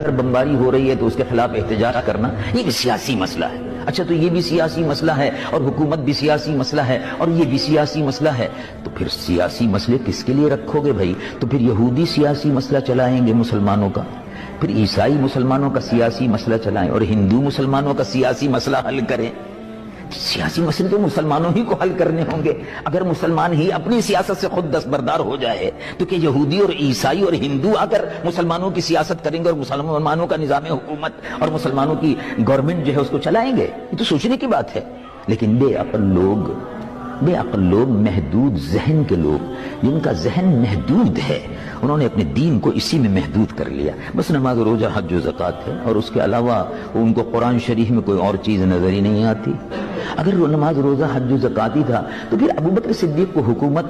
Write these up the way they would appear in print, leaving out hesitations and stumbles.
اگر بمباری ہو رہی ہے تو اس کے خلاف احتجاج کرنا یہ بھی سیاسی مسئلہ ہے. اچھا تو یہ بھی سیاسی مسئلہ ہے اور حکومت بھی سیاسی مسئلہ ہے اور یہ بھی سیاسی مسئلہ ہے, تو پھر سیاسی مسئلے کس کے لیے رکھو گے بھائی؟ تو پھر یہودی سیاسی مسئلہ چلائیں گے مسلمانوں کا, پھر عیسائی مسلمانوں کا سیاسی مسئلہ چلائیں, اور ہندو مسلمانوں کا سیاسی مسئلہ حل کریں. سیاسی مسئلے تو مسلمانوں ہی کو حل کرنے ہوں گے. اگر مسلمان ہی اپنی سیاست سے خود دستبردار ہو جائے تو کہ یہودی اور عیسائی اور ہندو آ کر مسلمانوں کی سیاست کریں گے اور مسلمانوں کا نظام حکومت اور مسلمانوں کی گورنمنٹ جو ہے اس کو چلائیں گے؟ یہ تو سوچنے کی بات ہے. لیکن بے عقل لوگ, محدود ذہن کے لوگ, جن کا ذہن محدود ہے, انہوں نے اپنے دین کو اسی میں محدود کر لیا. بس نماز روزہ حج و زکوٰۃ ہے, اور اس کے علاوہ ان کو قرآن شریف میں کوئی اور چیز نظر ہی نہیں آتی. اگر وہ نماز روزہ حج و زکوٰۃ ہی تھا تو پھر ابو بکر صدیق کو حکومت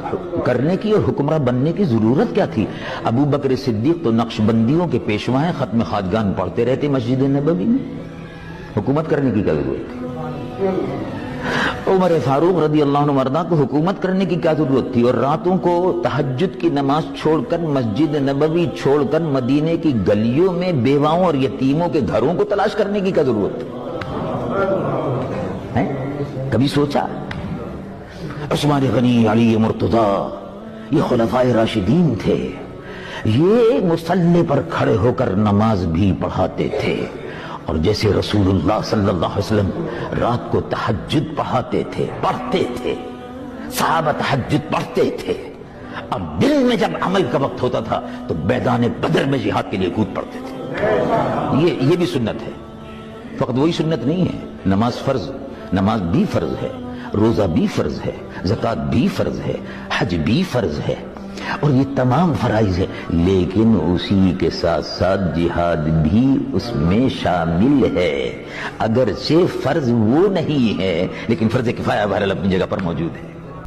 کرنے کی اور حکمراں بننے کی ضرورت کیا تھی؟ ابو بکر صدیق تو نقش بندیوں کے پیشوا ہیں, ختم خواجگان پڑھتے رہتے مسجد نبوی میں, حکومت کرنے کی کیا ضرورت تھی؟ عمر فاروق رضی اللہ عنہ مرضا کو حکومت کرنے کی کیا ضرورت تھی؟ اور راتوں کو تہجد کی نماز چھوڑ کر, مسجد نبوی چھوڑ کر, مدینے کی گلیوں میں بیواؤں اور یتیموں کے گھروں کو تلاش کرنے کی کیا ضرورت تھی؟ کبھی سوچا؟ عثمان غنی, علی مرتضی, یہ خلفائے راشدین تھے, یہ مصلی پر کھڑے ہو کر نماز بھی پڑھاتے تھے, اور جیسے رسول اللہ صلی اللہ علیہ وسلم رات کو تہجد پڑھتے تھے, صحابہ تہجد پڑھتے تھے, اور دل میں جب عمل کا وقت ہوتا تھا تو میدان بدر میں جہاد کے لیے کود پڑتے تھے. یہ بھی سنت ہے. فقط وہی سنت نہیں ہے, نماز بھی فرض ہے, روزہ بھی فرض ہے, زکوٰۃ بھی فرض ہے, حج بھی فرض ہے, اور یہ تمام فرائض ہے. لیکن اسی کے ساتھ ساتھ جہاد بھی اس میں شامل ہے. اگرچہ فرض وہ نہیں ہے لیکن فرض کفایہ بہرحال اپنی جگہ پر موجود ہے.